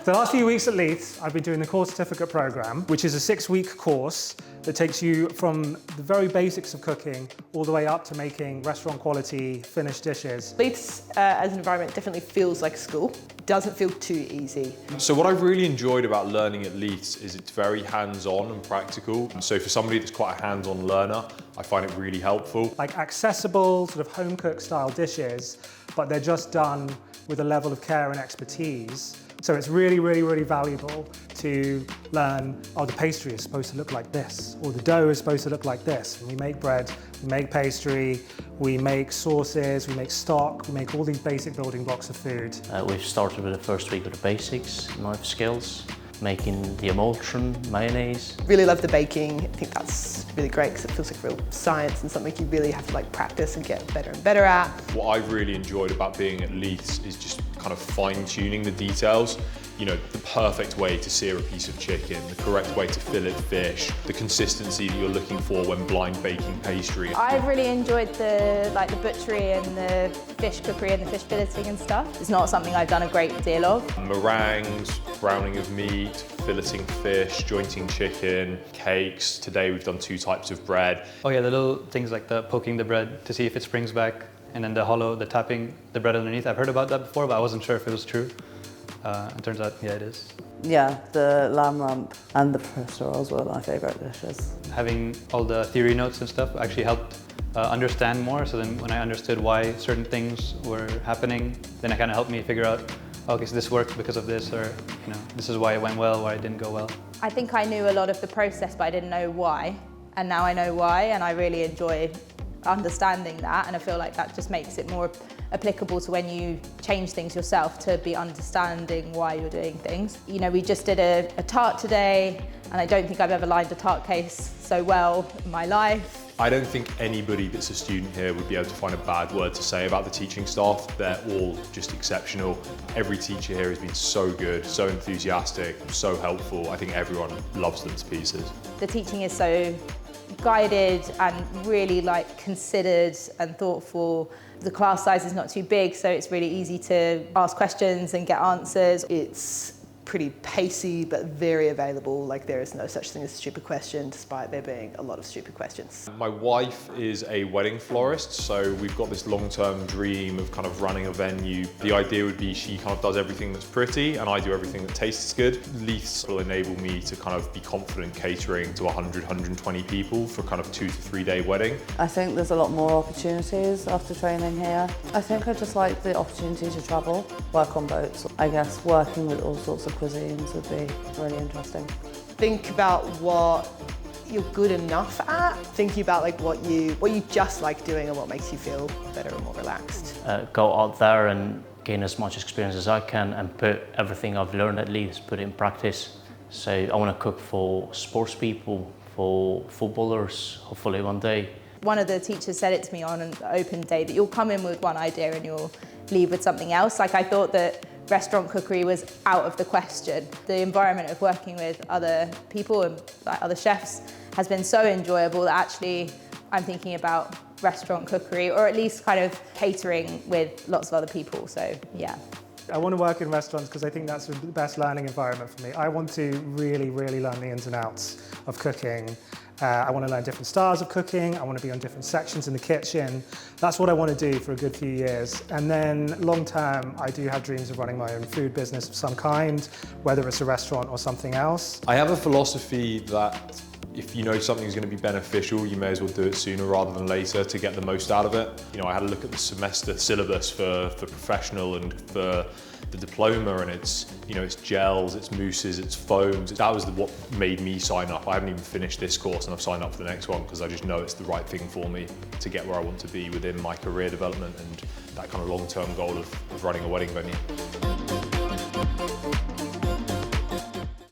The last few weeks at Leiths, I've been doing the course certificate program, which is a 6-week course that takes you from the very basics of cooking all the way up to making restaurant quality finished dishes. Leiths as an environment definitely feels like school. It doesn't feel too easy. So what I've really enjoyed about learning at Leiths is it's very hands-on and practical. So for somebody that's quite a hands-on learner, I find it really helpful. Like accessible sort of home cook style dishes, but they're just done with a level of care and expertise. So it's really, really, really valuable to learn, oh, the pastry is supposed to look like this, or the dough is supposed to look like this. And we make bread, we make pastry, we make sauces, we make stock, we make all these basic building blocks of food. We've started with the first week with the basics, knife skills, making the emulsion, mayonnaise. Really love the baking. I think that's really great because it feels like real science and something you really have to like practice and get better and better at. What I've really enjoyed about being at Leiths is just kind of fine-tuning the details. You know, the perfect way to sear a piece of chicken, the correct way to fillet fish, the consistency that you're looking for when blind baking pastry. I've really enjoyed the butchery and the fish cookery and the fish filleting and stuff. It's not something I've done a great deal of. Meringues, browning of meat, filleting fish, jointing chicken, cakes. Today we've done 2 types of bread. Oh yeah, the little things like the poking the bread to see if it springs back, and then the tapping the bread underneath. I've heard about that before, but I wasn't sure if it was true. It turns out, yeah, it is. Yeah, the lamb rump and the professor rolls were my favourite dishes. Having all the theory notes and stuff actually helped understand more, so then when I understood why certain things were happening, then it kind of helped me figure out, okay, so this worked because of this, or this is why it went well, why it didn't go well. I think I knew a lot of the process, but I didn't know why. And now I know why, and I really enjoy understanding that, and I feel like that just makes it more applicable to when you change things yourself, to be understanding why you're doing things. You know, we just did a tart today, and I don't think I've ever lined a tart case so well in my life. I don't think anybody that's a student here would be able to find a bad word to say about the teaching staff. They're all just exceptional. Every teacher here has been so good, so enthusiastic, so helpful. I think everyone loves them to pieces. The teaching is so guided and really considered and thoughtful. The class size is not too big, so it's really easy to ask questions and get answers. It's pretty pacey but very available. Like, there is no such thing as a stupid question, despite there being a lot of stupid questions. My wife is a wedding florist, so we've got this long-term dream of kind of running a venue. The idea would be she kind of does everything that's pretty and I do everything that tastes good. Leiths will enable me to kind of be confident catering to 100, 120 people for kind of 2 to 3 day wedding. I think there's a lot more opportunities after training here. I think I just like the opportunity to travel, work on boats. I guess working with all sorts of cuisines would be really interesting. Think about what you're good enough at. Thinking about what you just like doing and what makes you feel better and more relaxed. Go out there and gain as much experience as I can and put everything I've learned at Leiths, put it in practice. So I want to cook for sports people, for footballers, hopefully one day. One of the teachers said it to me on an open day, that you'll come in with one idea and you'll leave with something else. Like, I thought that restaurant cookery was out of the question. The environment of working with other people and other chefs has been so enjoyable that actually I'm thinking about restaurant cookery, or at least kind of catering with lots of other people, so yeah. I want to work in restaurants because I think that's the best learning environment for me. I want to really, really learn the ins and outs of cooking. I want to learn different styles of cooking. I want to be on different sections in the kitchen. That's what I want to do for a good few years. And then long term, I do have dreams of running my own food business of some kind, whether it's a restaurant or something else. I have a philosophy that if you know something's going to be beneficial, you may as well do it sooner rather than later to get the most out of it. You know, I had a look at the semester syllabus for professional and for the diploma, and it's gels, it's mousses, it's foams. That was what made me sign up. I haven't even finished this course and I've signed up for the next one because I just know it's the right thing for me to get where I want to be within my career development and that kind of long-term goal of running a wedding venue.